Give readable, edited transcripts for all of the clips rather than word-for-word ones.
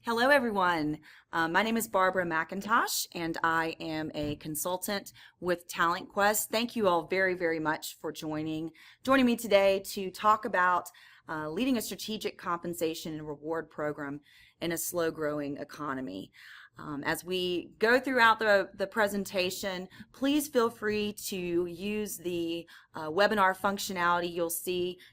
Hello, everyone. My name is Barbara Mackintosh, and I am a consultant with TalentQuest. Thank you all very, very much for joining me today to talk about leading a strategic compensation and reward program in a slow-growing economy. As we go throughout the presentation, please feel free to use the webinar functionality.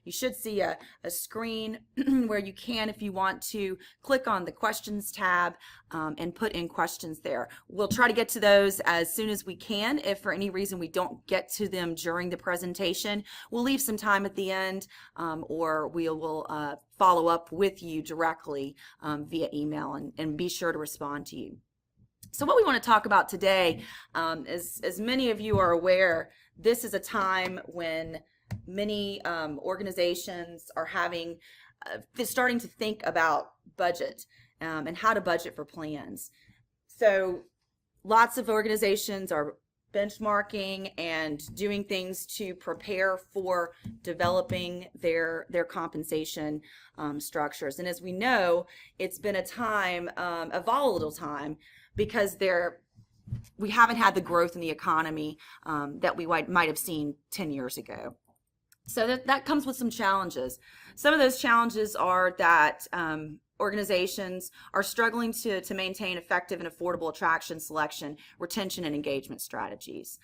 You should see a screen where you can, if you want to, click on the questions tab and put in questions there. We'll try to get to those as soon as we can. If for any reason we don't get to them during the presentation, we'll leave some time at the end or we will follow up with you directly via email and be sure to respond to you. So what we want to talk about today, as many of you are aware, this is a time when many organizations are starting to think about budget and how to budget for plans. So lots of organizations are benchmarking and doing things to prepare for developing their compensation structures. And as we know, it's been a time, a volatile time, because we haven't had the growth in the economy that we might have seen 10 years ago. So that comes with some challenges. Some of those challenges are that organizations are struggling to maintain effective and affordable attraction, selection, retention, and engagement strategies.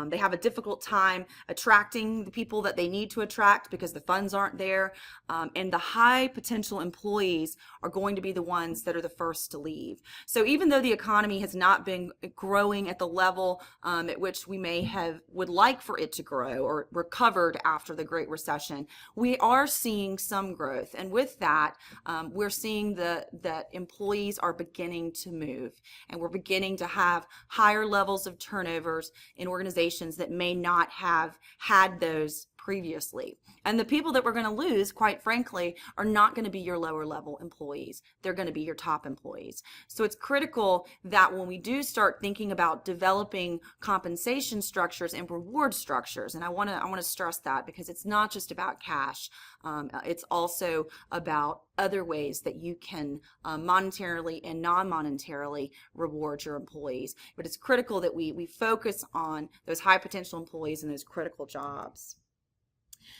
They have a difficult time attracting the people that they need to attract because the funds aren't there, and the high potential employees are going to be the ones that are the first to leave. So even though the economy has not been growing at the level at which we would like for it to grow or recovered after the Great Recession, we are seeing some growth, and with that, we're seeing that employees are beginning to move, and we're beginning to have higher levels of turnovers in organizations that may not have had those previously. And the people that we're going to lose, quite frankly, are not going to be your lower level employees. They're going to be your top employees. So it's critical that when we do start thinking about developing compensation structures and reward structures, and I want to stress that because it's not just about cash. It's also about other ways that you can monetarily and non-monetarily reward your employees. But it's critical that we focus on those high potential employees and those critical jobs.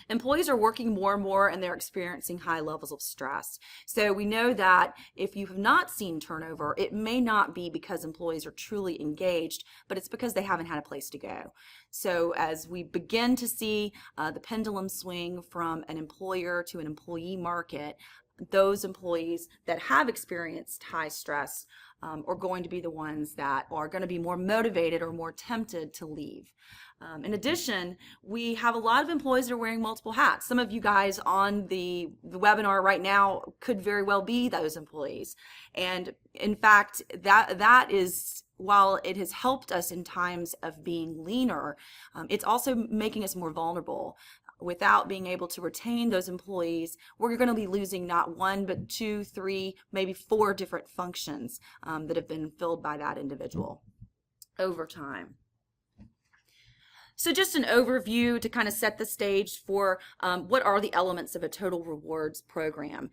Employees are working more and more, and they're experiencing high levels of stress. So we know that if you have not seen turnover, it may not be because employees are truly engaged, but it's because they haven't had a place to go. So as we begin to see the pendulum swing from an employer to an employee market, those employees that have experienced high stress are going to be the ones that are going to be more motivated or more tempted to leave. In addition, we have a lot of employees that are wearing multiple hats. Some of you guys on the webinar right now could very well be those employees. And in fact, that is, while it has helped us in times of being leaner, it's also making us more vulnerable. Without being able to retain those employees, we're going to be losing not one, but 2, 3, maybe 4 different functions that have been filled by that individual over time. So just an overview to kind of set the stage for what are the elements of a total rewards program.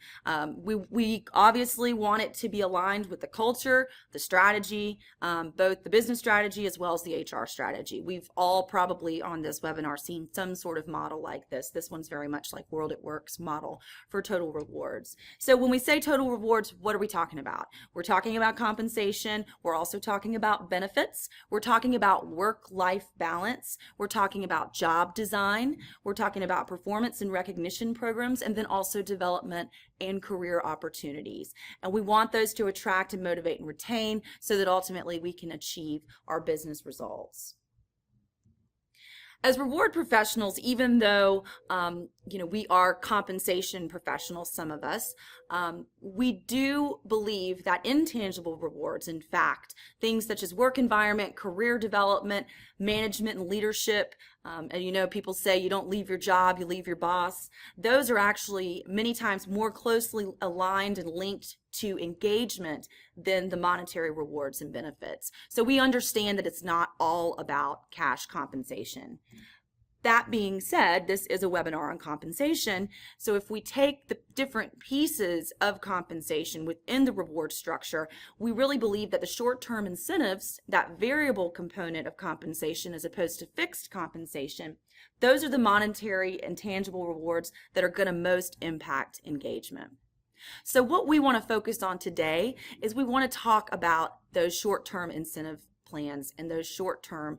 We obviously want it to be aligned with the culture, the strategy, both the business strategy as well as the HR strategy. We've all probably on this webinar seen some sort of model like this. This one's very much like World at Work's model for total rewards. So when we say total rewards, what are we talking about? We're talking about compensation. We're also talking about benefits. We're talking about work-life balance. We're talking about job design, we're talking about performance and recognition programs, and then also development and career opportunities. And we want those to attract and motivate and retain so that ultimately we can achieve our business results. As reward professionals, even though we are compensation professionals, some of us, we do believe that intangible rewards, in fact, things such as work environment, career development, management and leadership, and people say you don't leave your job, you leave your boss. Those are actually many times more closely aligned and linked to engagement than the monetary rewards and benefits. So we understand that it's not all about cash compensation. That being said, this is a webinar on compensation. So if we take the different pieces of compensation within the reward structure, we really believe that the short-term incentives, that variable component of compensation as opposed to fixed compensation, those are the monetary and tangible rewards that are going to most impact engagement. So what we want to focus on today is we want to talk about those short-term incentive plans and those short-term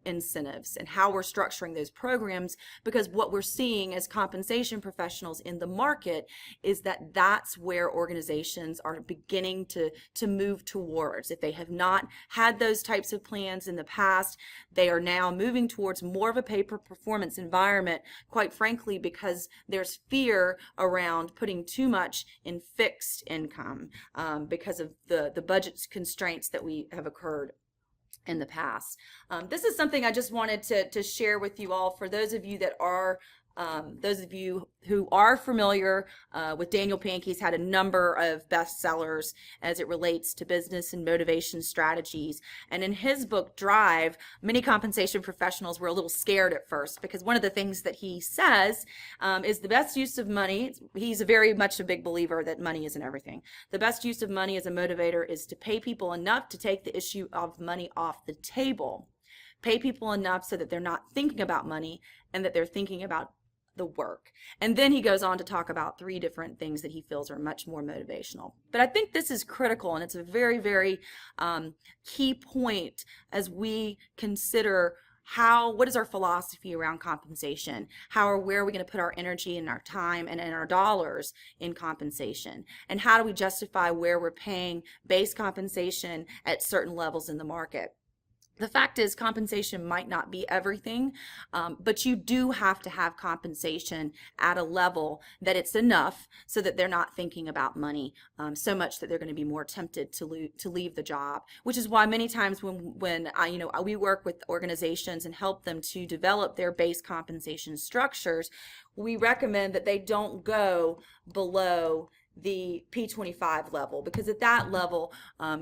incentives and how we're structuring those programs, because what we're seeing as compensation professionals in the market is that that's where organizations are beginning to move towards. If they have not had those types of plans in the past, they are now moving towards more of a pay-per-performance environment, quite frankly, because there's fear around putting too much in fixed income because of the budget constraints that we have occurred in the past. This is something I just wanted to share with you all. For those of you that are those of you who are familiar with Daniel Pink, he's had a number of bestsellers as it relates to business and motivation strategies. And in his book, Drive, many compensation professionals were a little scared at first, because one of the things that he says is the best use of money, he's very much a big believer that money isn't everything. The best use of money as a motivator is to pay people enough to take the issue of money off the table. Pay people enough so that they're not thinking about money and that they're thinking about the work. And then he goes on to talk about 3 different things that he feels are much more motivational. But I think this is critical, and it's a very, very key point as we consider what is our philosophy around compensation? Where are we going to put our energy and our time and our dollars in compensation? And how do we justify where we're paying base compensation at certain levels in the market? The fact is, compensation might not be everything, but you do have to have compensation at a level that it's enough so that they're not thinking about money so much that they're going to be more tempted to leave the job. Which is why many times when we work with organizations and help them to develop their base compensation structures, we recommend that they don't go below the P25 level, because at that level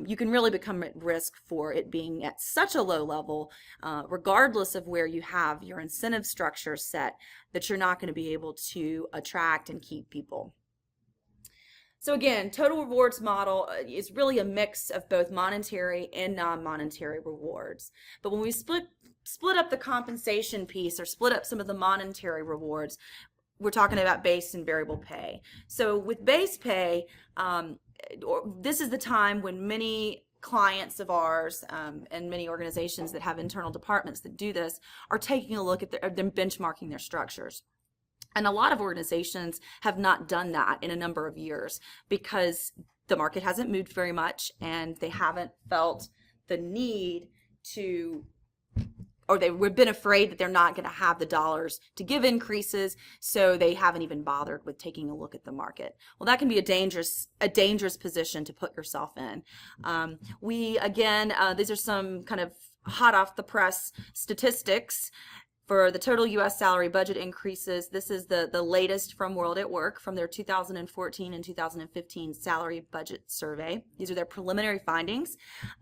you can really become at risk for it being at such a low level, regardless of where you have your incentive structure set, that you're not going to be able to attract and keep people. So again, total rewards model is really a mix of both monetary and non-monetary rewards. But when we split up the compensation piece, or split up some of the monetary rewards, we're talking about base and variable pay. So with base pay, this is the time when many clients of ours and many organizations that have internal departments that do this are taking a look at them benchmarking their structures. And a lot of organizations have not done that in a number of years because the market hasn't moved very much, and they haven't felt the need to, or they've been afraid that they're not going to have the dollars to give increases, so they haven't even bothered with taking a look at the market. Well, that can be a dangerous position to put yourself in. These are some kind of hot off the press statistics. For the total U.S. salary budget increases, this is the latest from World at Work, from their 2014 and 2015 salary budget survey. These are their preliminary findings,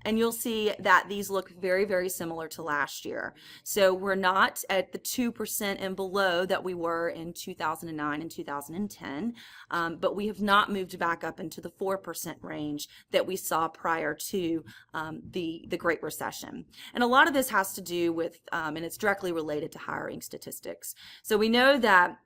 and you'll see that these look very, very similar to last year. So we're not at the 2% and below that we were in 2009 and 2010, but we have not moved back up into the 4% range that we saw prior to the Great Recession. And a lot of this has to do with, and it's directly related to hiring statistics. So we know that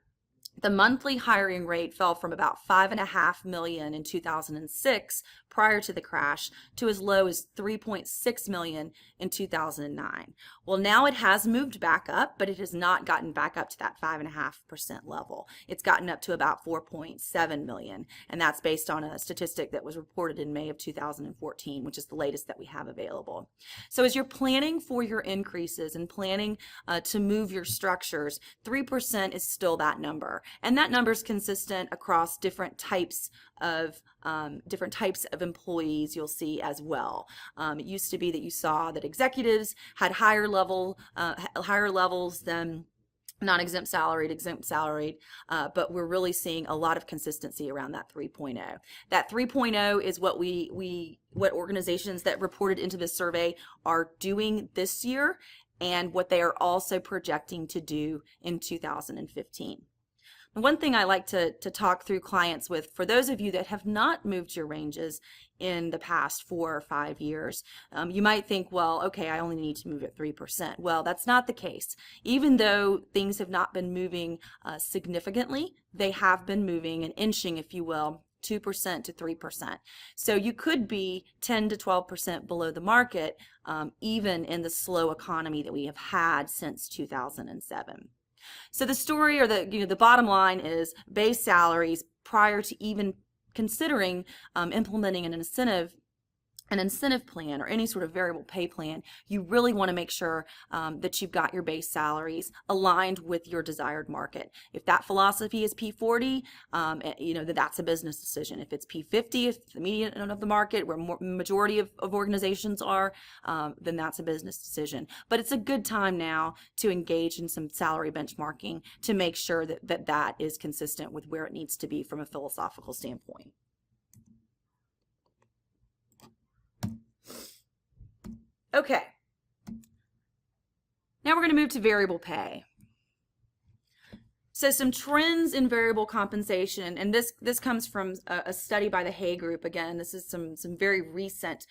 the monthly hiring rate fell from about 5.5 million in 2006 prior to the crash to as low as 3.6 million in 2009. Well, now it has moved back up, but it has not gotten back up to that 5.5% level. It's gotten up to about 4.7 million, and that's based on a statistic that was reported in May of 2014, which is the latest that we have available. So as you're planning for your increases and planning to move your structures, 3% is still that number, and that number is consistent across different types of employees. You'll see as well. It used to be that you saw that executives had higher levels than non-exempt salaried, exempt salaried, but we're really seeing a lot of consistency around that 3.0. That 3.0 is what organizations that reported into this survey are doing this year. and what they are also projecting to do in 2015. One thing I like to talk through clients with, for those of you that have not moved your ranges in the past 4 or 5 years, you might think, well, okay, I only need to move at 3%. Well, that's not the case. Even though things have not been moving significantly, they have been moving and inching, if you will, 2% to 3%. So you could be 10 to 12% below the market, even in the slow economy that we have had since 2007. So the story, or the bottom line, is base salaries prior to even considering implementing an incentive plan or any sort of variable pay plan. You really want to make sure that you've got your base salaries aligned with your desired market. If that philosophy is P40, that's a business decision. If it's P50, if it's the median of the market, where majority of organizations are, then that's a business decision. But it's a good time now to engage in some salary benchmarking to make sure that is consistent with where it needs to be from a philosophical standpoint. Okay, now we're going to move to variable pay. So some trends in variable compensation, and this comes from a study by the Hay Group. Again, this is some very recent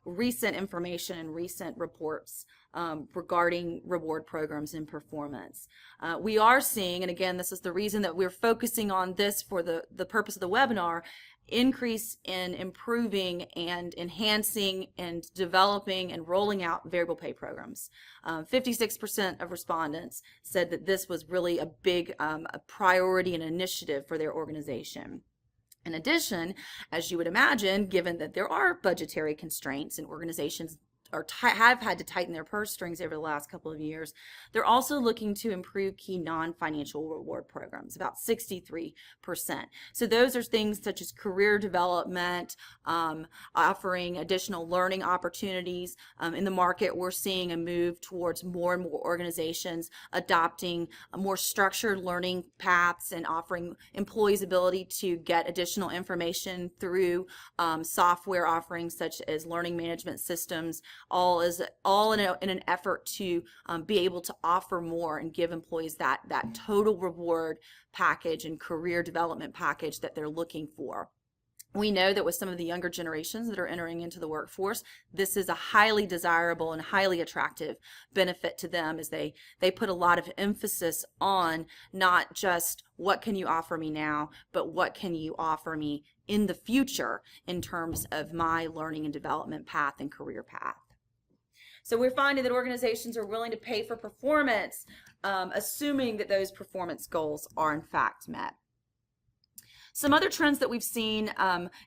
information and recent reports regarding reward programs and performance. We are seeing, and again, this is the reason that we're focusing on this for the purpose of the webinar, increase in improving and enhancing and developing and rolling out variable pay programs. 56% of respondents said that this was really a big a priority and initiative for their organization. In addition, as you would imagine, given that there are budgetary constraints and organizations have had to tighten their purse strings over the last couple of years, they're also looking to improve key non-financial reward programs, about 63%. So those are things such as career development, offering additional learning opportunities. In the market, we're seeing a move towards more and more organizations adopting more structured learning paths and offering employees ability to get additional information through software offerings such as learning management systems, all in an effort to be able to offer more and give employees that total reward package and career development package that they're looking for. We know that with some of the younger generations that are entering into the workforce, this is a highly desirable and highly attractive benefit to them, as they put a lot of emphasis on not just what can you offer me now, but what can you offer me in the future in terms of my learning and development path and career path. So we're finding that organizations are willing to pay for performance, assuming that those performance goals are in fact met. Some other trends that we've seen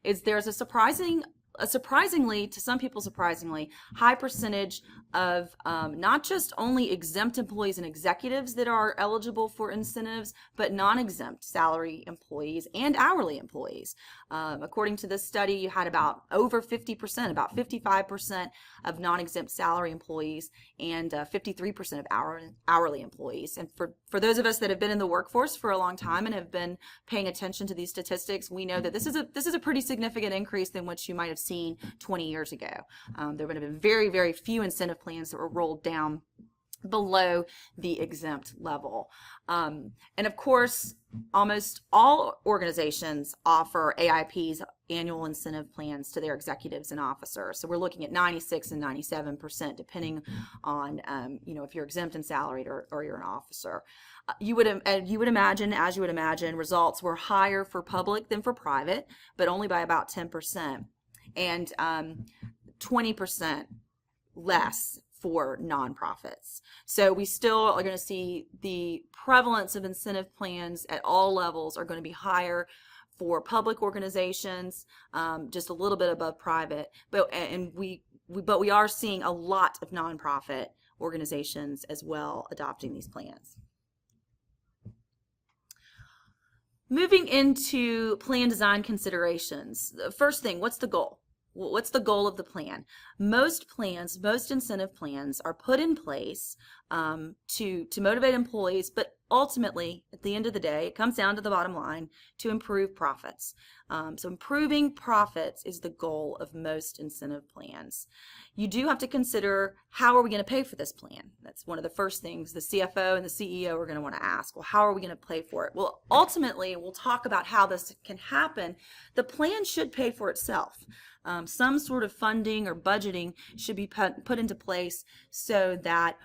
is there's a surprisingly, to some people surprisingly, high percentage of not just only exempt employees and executives that are eligible for incentives, but non-exempt salary employees and hourly employees. According to this study, you had about over 50%, about 55% of non-exempt salary employees and 53% of hourly employees. And for those of us that have been in the workforce for a long time and have been paying attention to these statistics, we know that this is a pretty significant increase than what you might have seen 20 years ago. There would have been very, very few incentive plans that were rolled down below the exempt level. And of course, almost all organizations offer AIPs, annual incentive plans, to their executives and officers. So we're looking at 96 and 97%, depending on if you're exempt and salaried or you're an officer. You would imagine, results were higher for public than for private, but only by about 10%, and 20% less for nonprofits. So we still are going to see the prevalence of incentive plans at all levels are going to be higher for public organizations, just a little bit above private. But we are seeing a lot of nonprofit organizations as well adopting these plans. Moving into plan design considerations. The first thing, what's the goal? What's the goal of the plan? Most incentive plans are put in place to motivate employees, but ultimately, at the end of the day, it comes down to the bottom line to improve profits. So improving profits is the goal of most incentive plans. You do have to consider, how are we going to pay for this plan? That's one of the first things the CFO and the CEO are going to want to ask. Well, how are we going to pay for it? Well, ultimately, we'll talk about how this can happen. The plan should pay for itself. Some sort of funding or budgeting should be put into place so that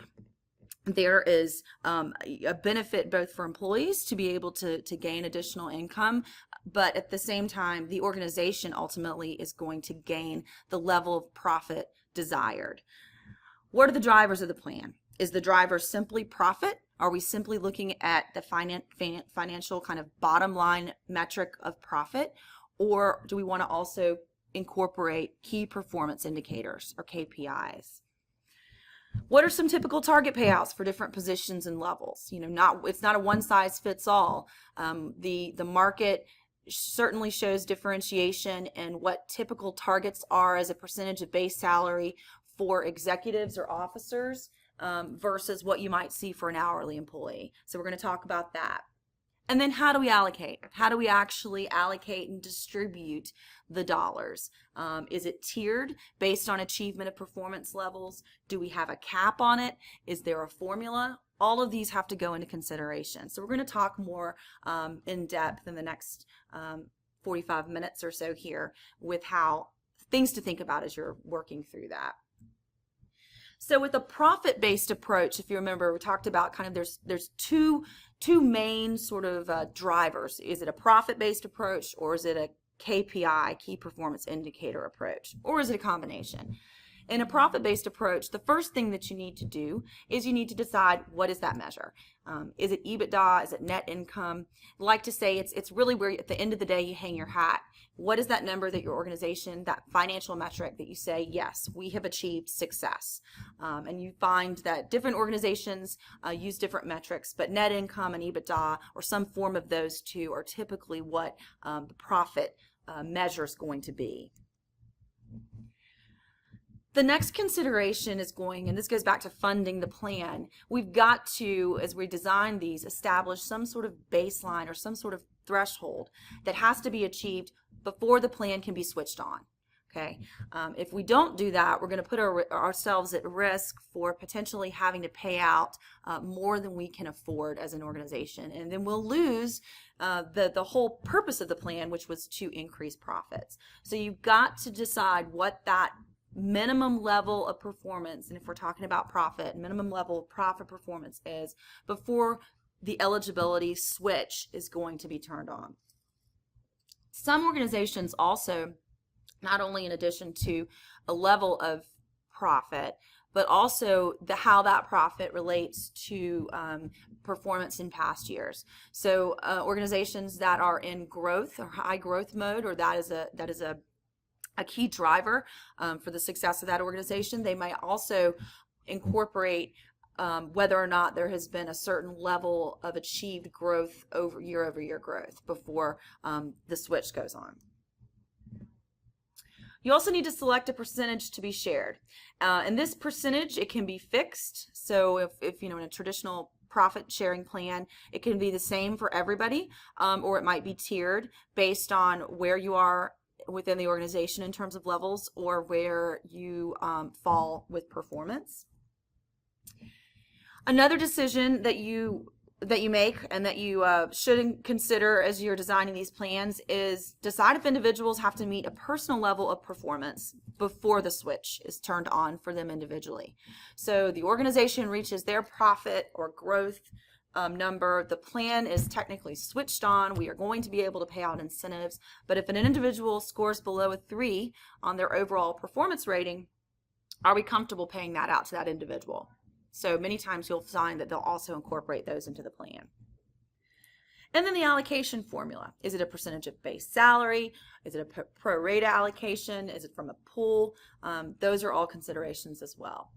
there is a benefit both for employees to be able to gain additional income, but at the same time, the organization ultimately is going to gain the level of profit desired. What are the drivers of the plan? Is the driver simply profit? Are we simply looking at the financial kind of bottom line metric of profit? Or do we want to also incorporate key performance indicators or KPIs? What are some typical target payouts for different positions and levels? It's not a one size fits all. The market certainly shows differentiation in what typical targets are as a percentage of base salary for executives or officers versus what you might see for an hourly employee. So we're going to talk about that. And then how do we allocate? How do we actually allocate and distribute the dollars? Is it tiered based on achievement of performance levels? Do we have a cap on it? Is there a formula? All of these have to go into consideration. So we're going to talk more in depth in the next 45 minutes or so here with how things to think about as you're working through that. So with a profit-based approach, if you remember, we talked about kind of there's two main sort of drivers. Is it a profit-based approach, or is it a KPI, key performance indicator approach, or is it a combination? In a profit-based approach, the first thing that you need to do is you need to decide, what is that measure? Is it EBITDA? Is it net income? I like to say it's really where at the end of the day you hang your hat. What is that number that your organization, that financial metric that you say, yes, we have achieved success? And you find that different organizations use different metrics, but net income and EBITDA or some form of those two are typically what the profit measure is going to be. The next consideration is and this goes back to funding the plan, we've got to, as we design these, establish some sort of baseline or some sort of threshold that has to be achieved before the plan can be switched on. Okay, if we don't do that, we're going to put ourselves at risk for potentially having to pay out more than we can afford as an organization, and then we'll lose the whole purpose of the plan, which was to increase profits. So you've got to decide what that minimum level of performance, and if we're talking about profit, minimum level of profit performance is before the eligibility switch is going to be turned on. Some organizations also, not only in addition to a level of profit, but also how that profit relates to performance in past years. So organizations that are in growth or high growth mode, or that is a key driver for the success of that organization, they might also incorporate whether or not there has been a certain level of achieved growth over year growth before the switch goes on. You also need to select a percentage to be shared. And this percentage, it can be fixed. So if in a traditional profit sharing plan, it can be the same for everybody, or it might be tiered based on where you are within the organization in terms of levels, or where you fall with performance. Another decision that you make and that you should consider as you're designing these plans is decide if individuals have to meet a personal level of performance before the switch is turned on for them individually. So the organization reaches their profit or growth number, the plan is technically switched on, we are going to be able to pay out incentives, but if an individual scores below a 3 on their overall performance rating, are we comfortable paying that out to that individual? So many times you'll find that they'll also incorporate those into the plan. And then the allocation formula. Is it a percentage of base salary? Is it a pro rata allocation? Is it from a pool? Those are all considerations as well.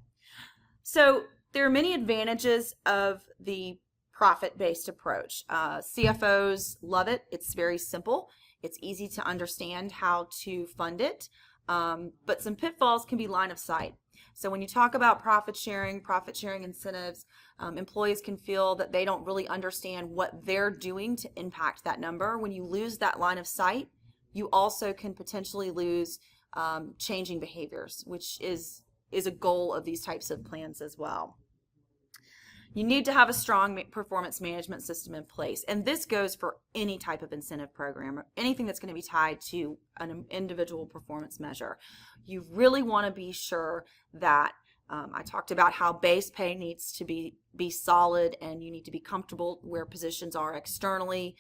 So there are many advantages of the profit-based approach. CFOs love it. It's very simple. It's easy to understand how to fund it. but some pitfalls can be line of sight. So when you talk about profit sharing incentives, employees can feel that they don't really understand what they're doing to impact that number. When you lose that line of sight, you also can potentially lose changing behaviors, which is a goal of these types of plans as well. You need to have a strong performance management system in place, and this goes for any type of incentive program or anything that's going to be tied to an individual performance measure. You really want to be sure that I talked about how base pay needs to be solid, and you need to be comfortable where positions are externally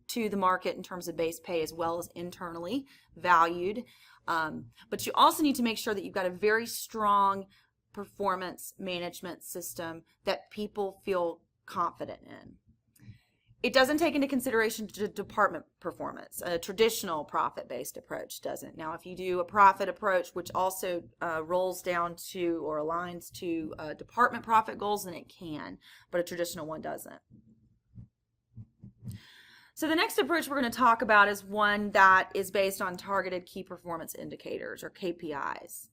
to the market in terms of base pay as well as internally valued. But you also need to make sure that you've got a very strong performance management system that people feel confident in. It doesn't take into consideration department performance. A traditional profit-based approach doesn't. Now, if you do a profit approach, which also rolls down to or aligns to department profit goals, then it can, but a traditional one doesn't. So the next approach we're going to talk about is one that is based on targeted key performance indicators, or KPIs.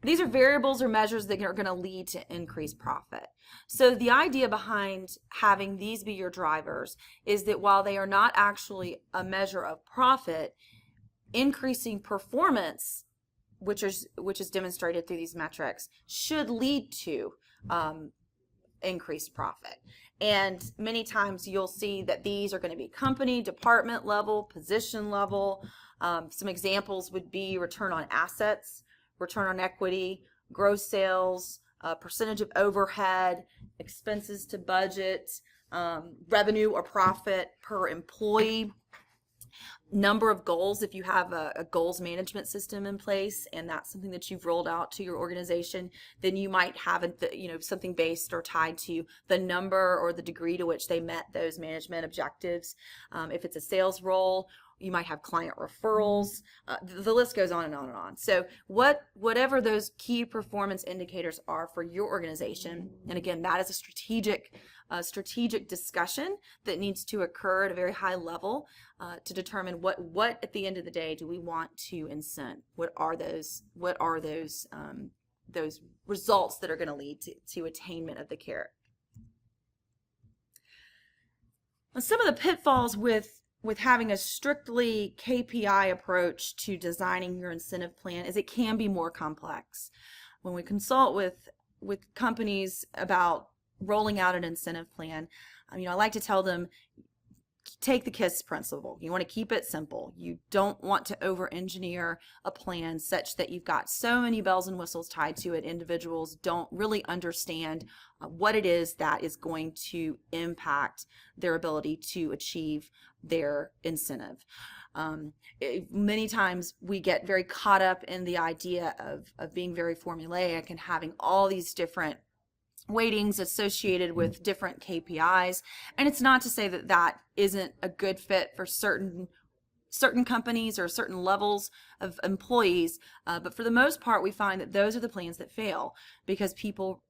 These are variables or measures that are going to lead to increased profit. So the idea behind having these be your drivers is that while they are not actually a measure of profit, increasing performance, which is demonstrated through these metrics, should lead to increased profit. And many times you'll see that these are going to be company, department level, position level. Some examples would be return on assets, return on equity, gross sales, percentage of overhead, expenses to budget, revenue or profit per employee, number of goals. If you have a goals management system in place and that's something that you've rolled out to your organization, then you might have something based or tied to the number or the degree to which they met those management objectives. If it's a sales role, you might have client referrals. The list goes on and on and on. So whatever those key performance indicators are for your organization, and again, that is a strategic discussion that needs to occur at a very high level to determine what at the end of the day do we want to incent. What are those results that are going to lead to attainment of the carrot. Now, some of the pitfalls with having a strictly KPI approach to designing your incentive plan is it can be more complex. When we consult with companies about rolling out an incentive plan, I like to tell them, take the KISS principle. You want to keep it simple. You don't want to over-engineer a plan such that you've got so many bells and whistles tied to it. Individuals don't really understand what it is that is going to impact their ability to achieve their incentive. Many times we get very caught up in the idea of being very formulaic and having all these different weightings associated with different KPIs, and it's not to say that that isn't a good fit for certain companies or certain levels of employees, but for the most part we find that those are the plans that fail because people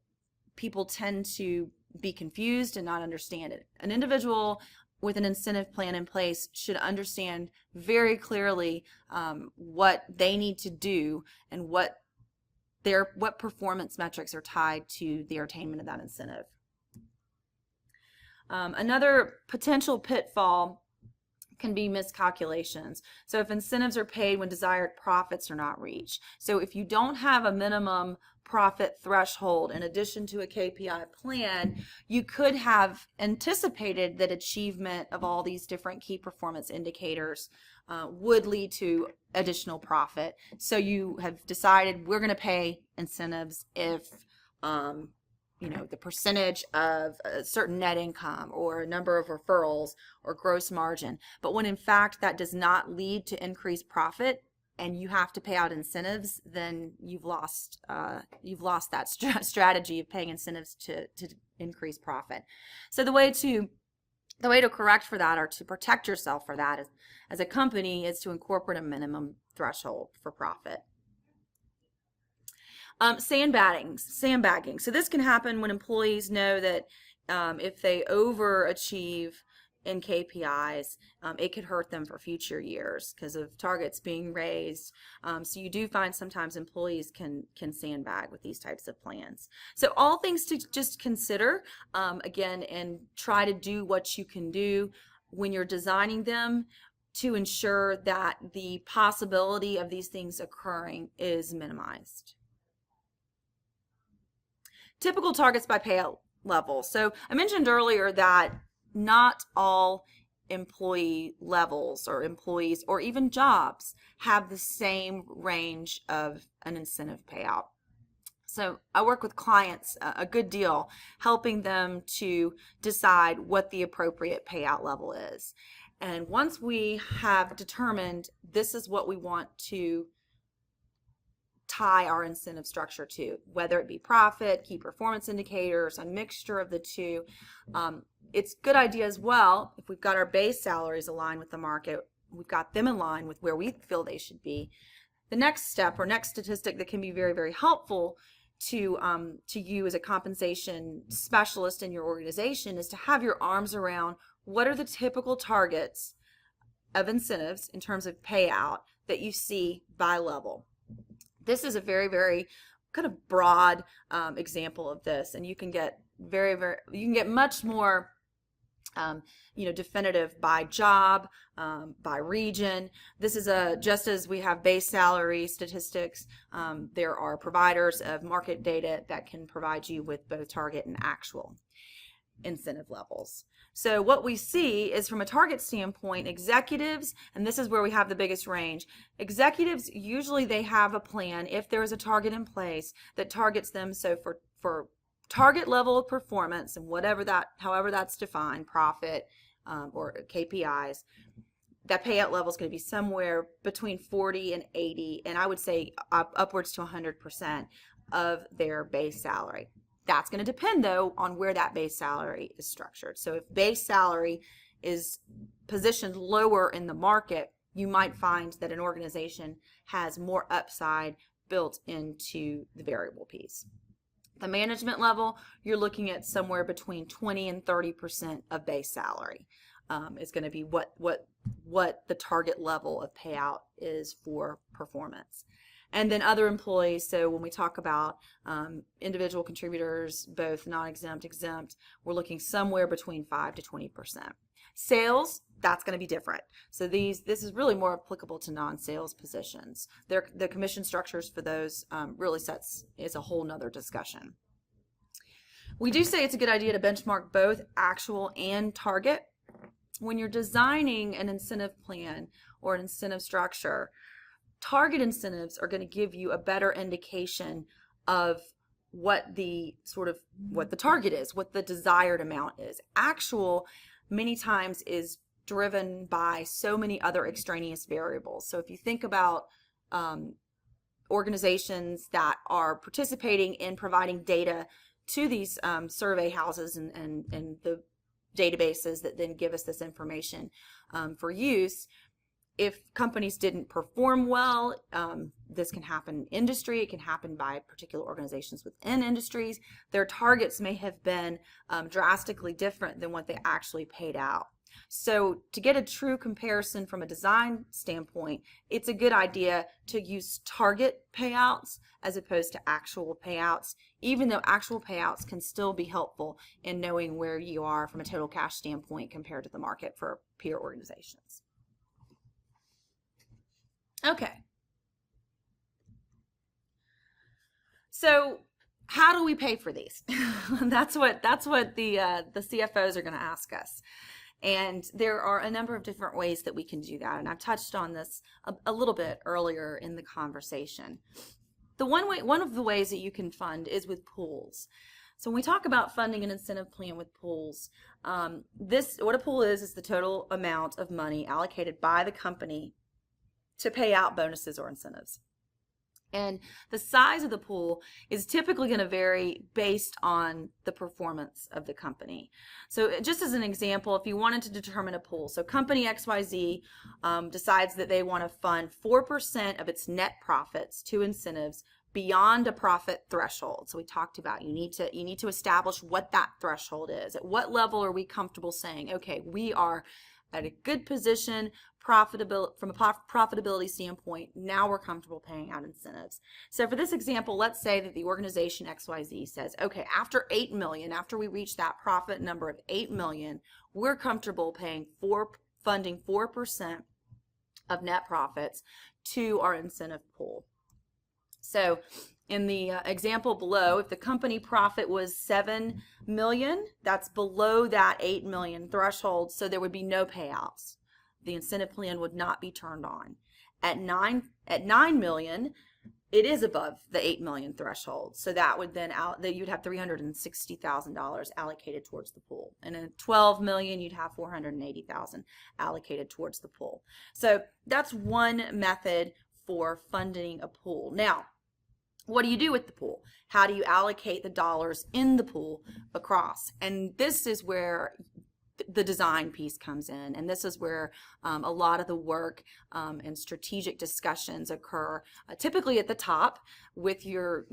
tend to be confused and not understand it. An individual with an incentive plan in place should understand very clearly what they need to do and what performance metrics are tied to the attainment of that incentive. Another potential pitfall can be miscalculations. So if incentives are paid when desired profits are not reached. So if you don't have a minimum profit threshold in addition to a KPI plan, you could have anticipated that achievement of all these different key performance indicators would lead to additional profit. So you have decided we're going to pay incentives if the percentage of a certain net income or a number of referrals or gross margin. But when in fact that does not lead to increased profit and you have to pay out incentives, then you've lost that strategy of paying incentives to increase profit. So the way to correct for that or to protect yourself for that as a company is to incorporate a minimum threshold for profit. Sandbagging. So this can happen when employees know that if they overachieve in KPIs, it could hurt them for future years because of targets being raised. So you do find sometimes employees can sandbag with these types of plans. So all things to just consider, again, and try to do what you can do when you're designing them to ensure that the possibility of these things occurring is minimized. Typical targets by payout level. So I mentioned earlier that not all employee levels or employees or even jobs have the same range of an incentive payout. So I work with clients a good deal, helping them to decide what the appropriate payout level is. And once we have determined this is what we want to tie our incentive structure to, whether it be profit, key performance indicators, a mixture of the two, it's a good idea as well, if we've got our base salaries aligned with the market, we've got them in line with where we feel they should be. The next step or next statistic that can be very, very helpful to you as a compensation specialist in your organization is to have your arms around what are the typical targets of incentives in terms of payout that you see by level. This is a very, very kind of broad example of this, and you can get you can get much more definitive by job, by region. This is just as we have base salary statistics, there are providers of market data that can provide you with both target and actual incentive levels. So what we see is, from a target standpoint, executives, and this is where we have the biggest range, executives usually they have a plan if there is a target in place that targets them. So for target level of performance and however that's defined, profit or KPIs, that payout level is going to be somewhere between 40 and 80, and I would say upwards to 100% of their base salary. That's going to depend, though, on where that base salary is structured. So if base salary is positioned lower in the market, you might find that an organization has more upside built into the variable piece. The management level, you're looking at somewhere between 20 and 30% of base salary is going to be what the target level of payout is for performance. And then other employees, so when we talk about individual contributors, both non-exempt, exempt, we're looking somewhere between 5 to 20%. Sales, that's going to be different. So this is really more applicable to non-sales positions. The commission structures for those really is a whole nother discussion. We do say it's a good idea to benchmark both actual and target. When you're designing an incentive plan or an incentive structure, target incentives are going to give you a better indication of what the target is, what the desired amount is. Actual many times is driven by so many other extraneous variables. So if you think about organizations that are participating in providing data to these survey houses and the databases that then give us this information for use, if companies didn't perform well, this can happen in industry, it can happen by particular organizations within industries. Their targets may have been drastically different than what they actually paid out. So to get a true comparison from a design standpoint, it's a good idea to use target payouts as opposed to actual payouts, even though actual payouts can still be helpful in knowing where you are from a total cash standpoint compared to the market for peer organizations. Okay. So how do we pay for these? That's what the CFOs are going to ask us. And there are a number of different ways that we can do that. And I've touched on this a little bit earlier in the conversation. One of the ways that you can fund is with pools. So when we talk about funding an incentive plan with pools, what a pool is the total amount of money allocated by the company to pay out bonuses or incentives. And the size of the pool is typically going to vary based on the performance of the company. So just as an example, if you wanted to determine a pool, so company XYZ decides that they want to fund 4% of its net profits to incentives beyond a profit threshold. So we talked about you need to establish what that threshold is. At what level are we comfortable saying, okay, we are at a good position, from a profitability standpoint, now we're comfortable paying out incentives. So for this example, let's say that the organization XYZ says, okay, after 8 million, after we reach that profit number of 8 million, we're comfortable funding 4% of net profits to our incentive pool. So in the example below, if the company profit was 7 million, that's below that 8 million threshold, so there would be no payouts. The incentive plan would not be turned on. At 9 million, it is above the 8 million threshold, so that would then you'd have $360,000 allocated towards the pool, and at 12 million you'd have $480,000 allocated towards the pool. So that's one method for funding a pool. Now, what do you do with the pool? How do you allocate the dollars in the pool across? And this is where the design piece comes in, and this is where a lot of the work and strategic discussions occur, typically at the top with your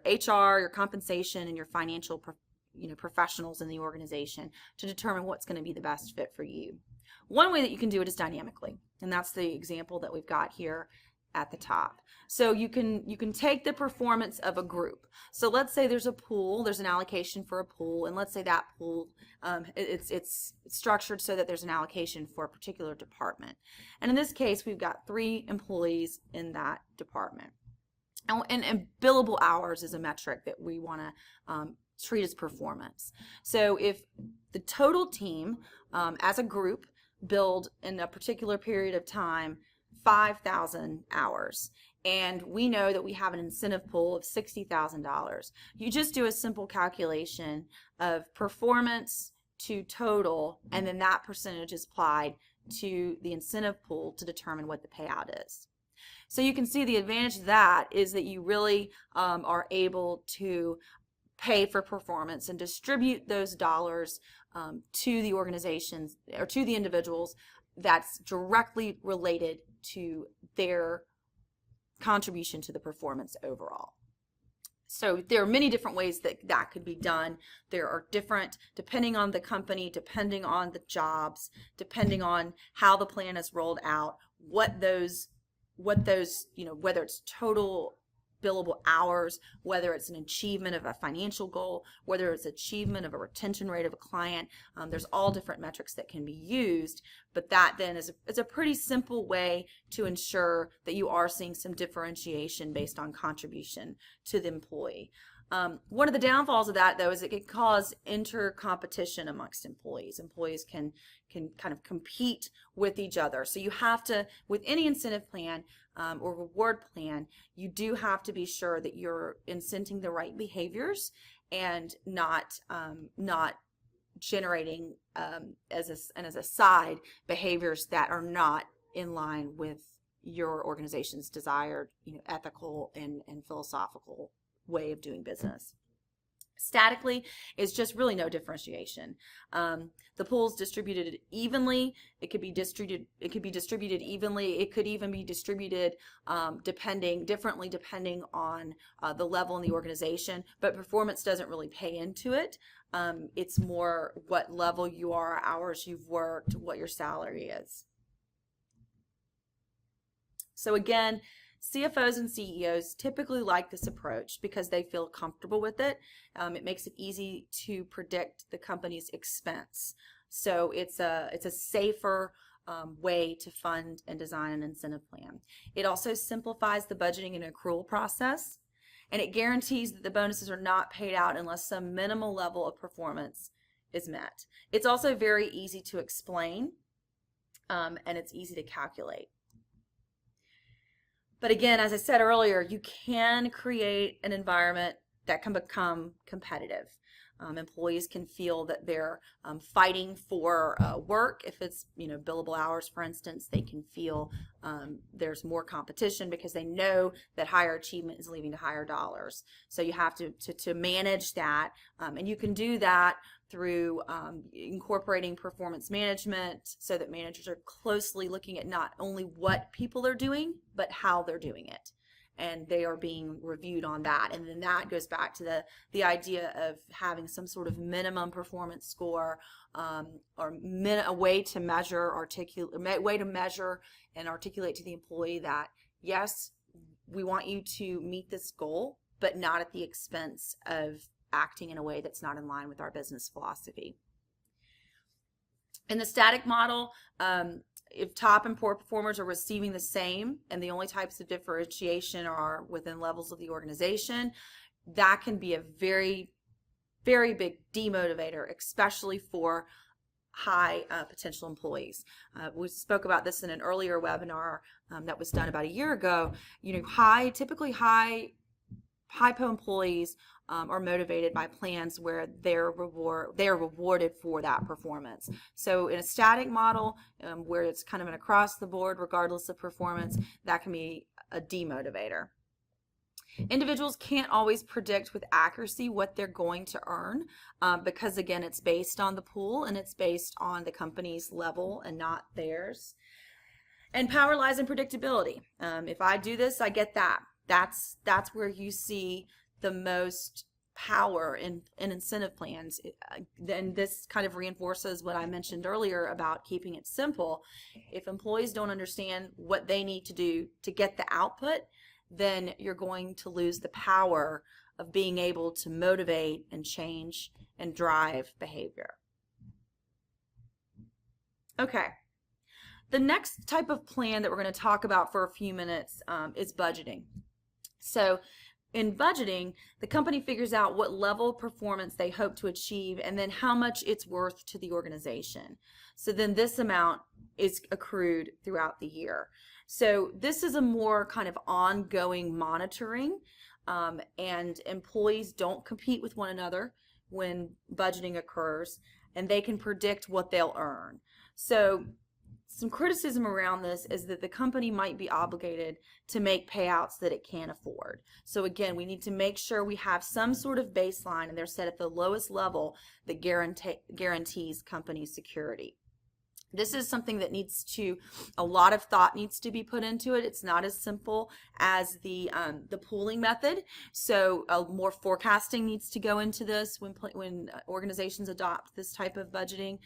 HR, your compensation, and your financial professionals in the organization to determine what's going to be the best fit for you. One way that you can do it is dynamically, and that's the example that we've got here at the top. So you can take the performance of a group. So let's say there's a pool, there's an allocation for a pool, and let's say that pool it's structured so that there's an allocation for a particular department. And in this case, we've got 3 employees in that department. And billable hours is a metric that we want to treat as performance. So if the total team as a group billed in a particular period of time 5,000 hours, and we know that we have an incentive pool of $60,000. You just do a simple calculation of performance to total, and then that percentage is applied to the incentive pool to determine what the payout is. So you can see the advantage of that is that you really are able to pay for performance and distribute those dollars to the organizations or to the individuals that's directly related to their contribution to the performance overall. So there are many different ways that could be done. There are different, depending on the company, depending on the jobs, depending on how the plan is rolled out, what those whether it's total billable hours, whether it's an achievement of a financial goal, whether it's achievement of a retention rate of a client. There's all different metrics that can be used, but that then is a pretty simple way to ensure that you are seeing some differentiation based on contribution to the employee. One of the downfalls of that, though, is it can cause inter-competition amongst employees. Employees can kind of compete with each other. So you have to, with any incentive plan or reward plan, you do have to be sure that you're incenting the right behaviors and not generating as a side behaviors that are not in line with your organization's desired ethical and philosophical way of doing business. Statically is just really no differentiation. The pool's distributed evenly. It could be distributed evenly. It could even be distributed differently depending on the level in the organization. But performance doesn't really pay into it. It's more what level you are, hours you've worked, what your salary is. So again, CFOs and CEOs typically like this approach because they feel comfortable with it. It makes it easy to predict the company's expense. So it's a safer way to fund and design an incentive plan. It also simplifies the budgeting and accrual process, and it guarantees that the bonuses are not paid out unless some minimal level of performance is met. It's also very easy to explain, and it's easy to calculate. But again, as I said earlier, you can create an environment that can become competitive. Employees can feel that they're fighting for work. If it's billable hours, for instance, they can feel there's more competition because they know that higher achievement is leading to higher dollars. So you have to manage that, and you can do that through incorporating performance management so that managers are closely looking at not only what people are doing, but how they're doing it. and they are being reviewed on that. And then that goes back to the idea of having some sort of minimum performance score, or a way to measure and articulate to the employee that, yes, we want you to meet this goal, but not at the expense of acting in a way that's not in line with our business philosophy. In the static model, if top and poor performers are receiving the same and the only types of differentiation are within levels of the organization, that can be a very, very big demotivator, especially for high potential employees. We spoke about this in an earlier webinar that was done about a year ago. Typically high PO employees are motivated by plans where they are rewarded for that performance. So in a static model, where it's kind of an across the board regardless of performance, that can be a demotivator. Individuals can't always predict with accuracy what they're going to earn, because again, it's based on the pool and it's based on the company's level and not theirs. And power lies in predictability. If I do this, I get that. That's where you see the most power in incentive plans. Then this kind of reinforces what I mentioned earlier about keeping it simple. If employees don't understand what they need to do to get the output, then you're going to lose the power of being able to motivate and change and drive behavior. Okay. The next type of plan that we're going to talk about for a few minutes is budgeting. So in budgeting, the company figures out what level of performance they hope to achieve and then how much it's worth to the organization. So then this amount is accrued throughout the year. So this is a more kind of ongoing monitoring, and employees don't compete with one another when budgeting occurs, and they can predict what they'll earn. So some criticism around this is that the company might be obligated to make payouts that it can't afford. So again, we need to make sure we have some sort of baseline and they're set at the lowest level that guarantees company security. This is something that a lot of thought needs to be put into it. It's not as simple as the pooling method. So more forecasting needs to go into this when organizations adopt this type of budgeting,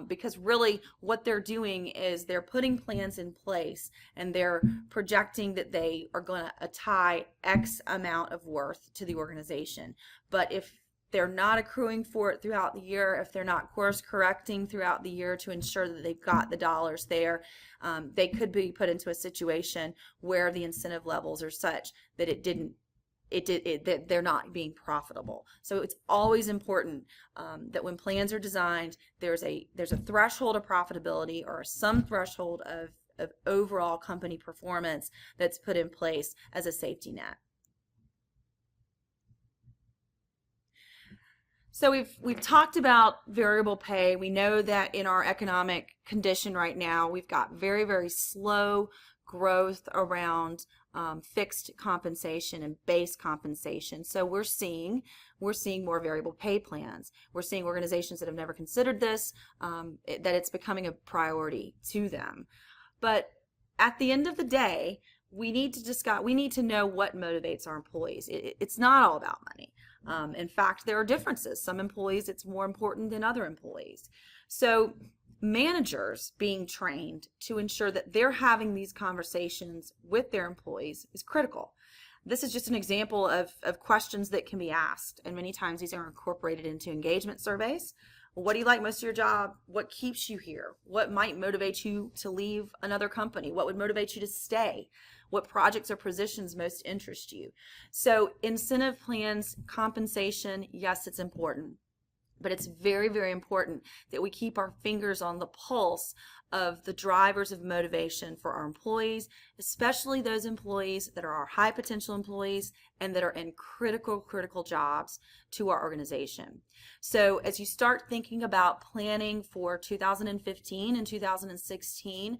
because really what they're doing is they're putting plans in place and they're projecting that they are going to tie X amount of worth to the organization. But if they're not accruing for it throughout the year, if they're not course correcting throughout the year to ensure that they've got the dollars there, they could be put into a situation where the incentive levels are such that that they're not being profitable. So it's always important that when plans are designed, there's a threshold of profitability or some threshold of overall company performance that's put in place as a safety net. So we've talked about variable pay. We know that in our economic condition right now, we've got very, very slow growth around fixed compensation and base compensation. So we're seeing more variable pay plans. We're seeing organizations that have never considered this, that it's becoming a priority to them. But at the end of the day, we need to know what motivates our employees. It's not all about money. In fact, there are differences. Some employees, it's more important than other employees. So managers being trained to ensure that they're having these conversations with their employees is critical. This is just an example of questions that can be asked, and many times these are incorporated into engagement surveys. What do you like most of your job? What keeps you here? What might motivate you to leave another company? What would motivate you to stay? What projects or positions most interest you? So incentive plans, compensation, yes, it's important. But it's very, very important that we keep our fingers on the pulse of the drivers of motivation for our employees, especially those employees that are our high potential employees and that are in critical jobs to our organization. So as you start thinking about planning for 2015 and 2016,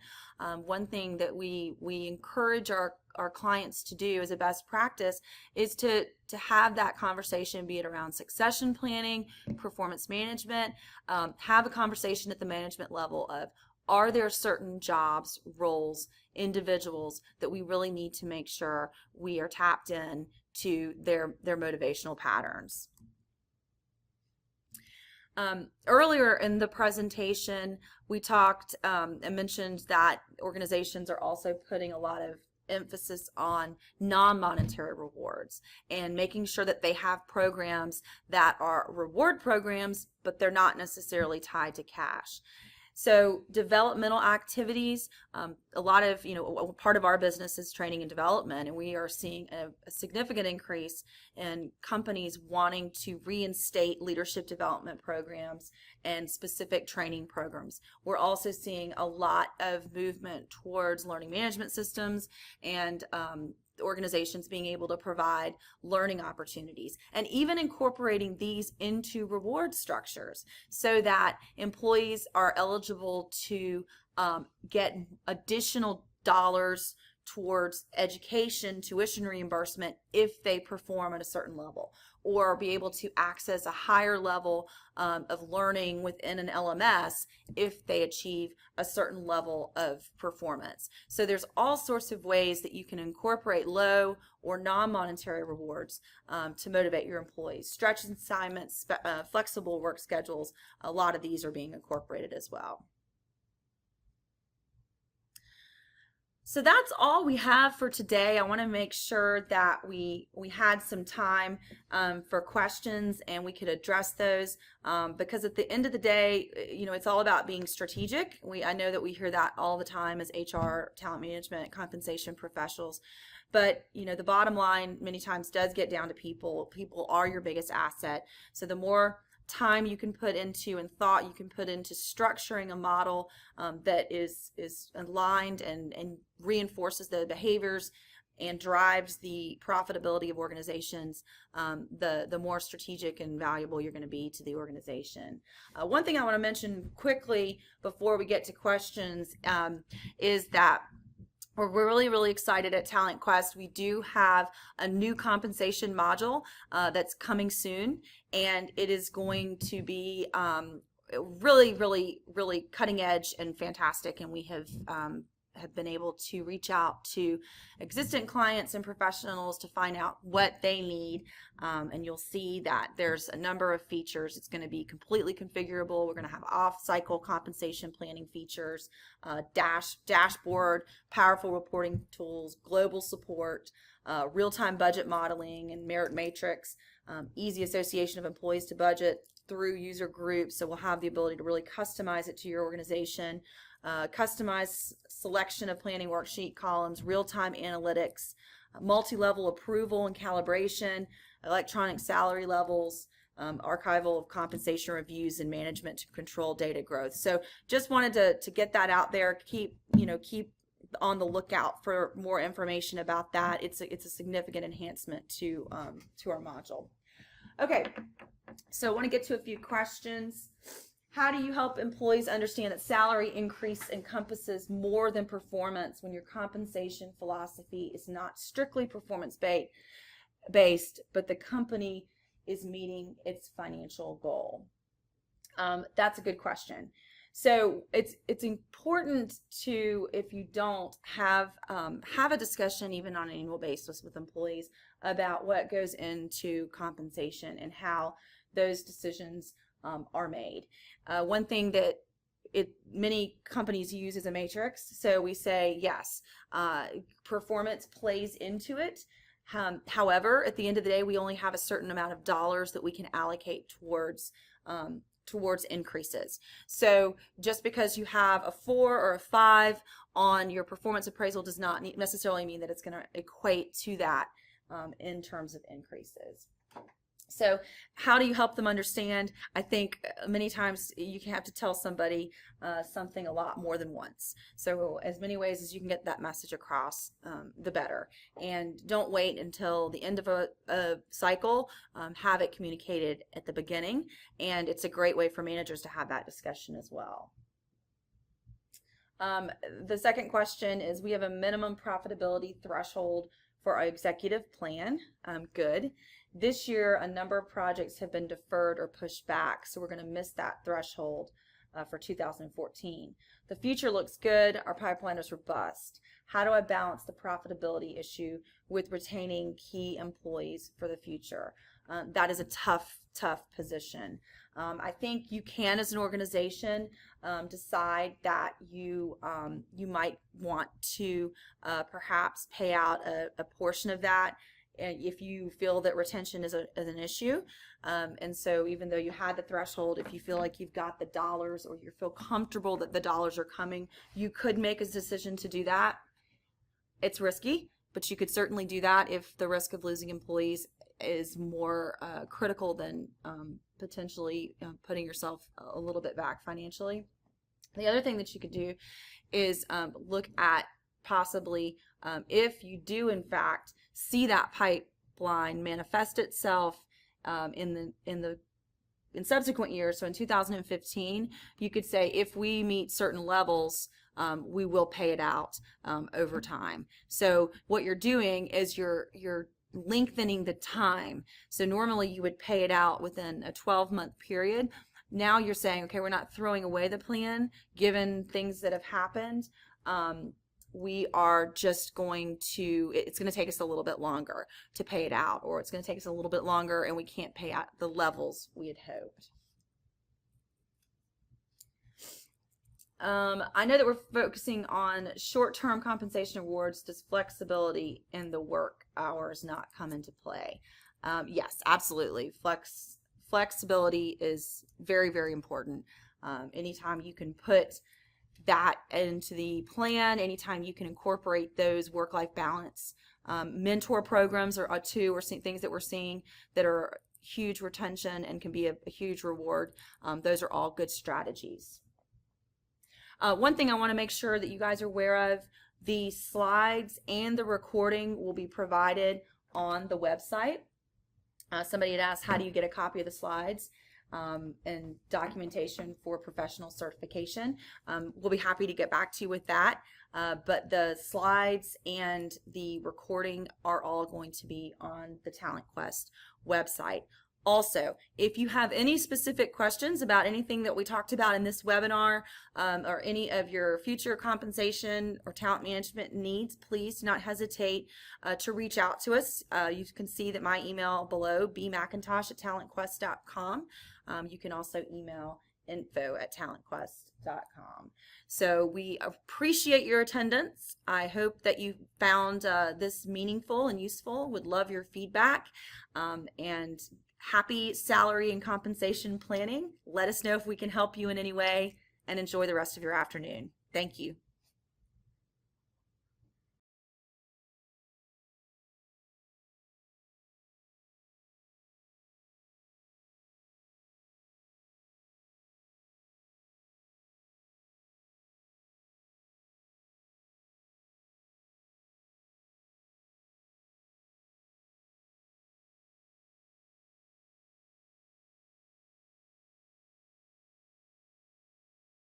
one thing that we encourage our clients to do as a best practice is to have that conversation, be it around succession planning, performance management, have a conversation at the management level of, are there certain jobs, roles, individuals that we really need to make sure we are tapped in to their motivational patterns. Earlier in the presentation, we talked and mentioned that organizations are also putting a lot of emphasis on non-monetary rewards and making sure that they have programs that are reward programs, but they're not necessarily tied to cash. So developmental activities, a lot of, part of our business is training and development, and we are seeing a significant increase in companies wanting to reinstate leadership development programs and specific training programs. We're also seeing a lot of movement towards learning management systems and organizations being able to provide learning opportunities and even incorporating these into reward structures so that employees are eligible to get additional dollars towards education, tuition reimbursement if they perform at a certain level, or be able to access a higher level of learning within an LMS if they achieve a certain level of performance. So there's all sorts of ways that you can incorporate low or non-monetary rewards to motivate your employees. Stretch assignments, flexible work schedules, a lot of these are being incorporated as well. So that's all we have for today. I want to make sure that we had some time for questions and we could address those because at the end of the day, it's all about being strategic. I know that we hear that all the time as HR, talent management, compensation professionals. But, the bottom line many times does get down to people. People are your biggest asset. So the more time you can put into and thought you can put into structuring a model that is aligned and reinforces the behaviors and drives the profitability of organizations, the more strategic and valuable you're going to be to the organization. One thing I want to mention quickly before we get to questions is that we're really, really excited at TalentQuest. We do have a new compensation module that's coming soon, and it is going to be really, really, really cutting edge and fantastic. And we have been able to reach out to existing clients and professionals to find out what they need. And you'll see that there's a number of features. It's going to be completely configurable. We're going to have off-cycle compensation planning features, dashboard, powerful reporting tools, global support, real-time budget modeling and merit matrix, easy association of employees to budget through user groups. So we'll have the ability to really customize it to your organization. Customized selection of planning worksheet columns, real-time analytics, multi-level approval and calibration, electronic salary levels, archival of compensation reviews, and management to control data growth. So just wanted to get that out there. Keep on the lookout for more information about that. It's a significant enhancement to our module. Okay, so I want to get to a few questions. How do you help employees understand that salary increase encompasses more than performance when your compensation philosophy is not strictly performance-based, but the company is meeting its financial goal? That's a good question. So it's important to, if you don't, have a discussion even on an annual basis with employees about what goes into compensation and how those decisions are made. One thing that many companies use is a matrix. So we say, yes, performance plays into it. However, at the end of the day, we only have a certain amount of dollars that we can allocate towards increases. So just because you have a 4 or a 5 on your performance appraisal does not necessarily mean that it's going to equate to that in terms of increases. So how do you help them understand? I think many times you have to tell somebody something a lot more than once. So as many ways as you can get that message across, the better. And don't wait until the end of a cycle. Have it communicated at the beginning. And it's a great way for managers to have that discussion as well. The second question is, we have a minimum profitability threshold for our executive plan. Good. This year, a number of projects have been deferred or pushed back, so we're going to miss that threshold. for 2014. The future looks good. Our pipeline is robust. How do I balance the profitability issue with retaining key employees for the future? That is a tough position. I think you can, as an organization, decide that you might want to perhaps pay out a portion of that if you feel that retention is an issue. And so even though you had the threshold, if you feel like you've got the dollars or you feel comfortable that the dollars are coming, you could make a decision to do that. It's risky, but you could certainly do that if the risk of losing employees is more critical than potentially putting yourself a little bit back financially. The other thing that you could do is look at possibly if you do in fact see that pipeline manifest itself in subsequent years. So in 2015, you could say if we meet certain levels, we will pay it out over time. So what you're doing is you're lengthening the time. So normally you would pay it out within a 12-month period. Now you're saying, okay, we're not throwing away the plan given things that have happened. We are just going to, it's going to take us a little bit longer to pay it out, or it's going to take us a little bit longer and we can't pay out the levels we had hoped. I know that we're focusing on short-term compensation awards. Does flexibility in the work hours not come into play? Yes, absolutely. Flexibility is very, very important. Anytime you can put that into the plan, anytime you can incorporate those work-life balance. Mentor programs are two or things that we're seeing that are huge retention and can be a huge reward. Those are all good strategies. One thing I want to make sure that you guys are aware of, the slides and the recording will be provided on the website. Somebody had asked, how do you get a copy of the slides and documentation for professional certification? We'll be happy to get back to you with that. But the slides and the recording are all going to be on the TalentQuest website. Also, if you have any specific questions about anything that we talked about in this webinar or any of your future compensation or talent management needs, please do not hesitate to reach out to us. You can see that my email below, bmackintosh@talentquest.com. You can also email info@talentquest.com. So we appreciate your attendance. I hope that you found this meaningful and useful. Would love your feedback, and happy salary and compensation planning. Let us know if we can help you in any way, and enjoy the rest of your afternoon. Thank you.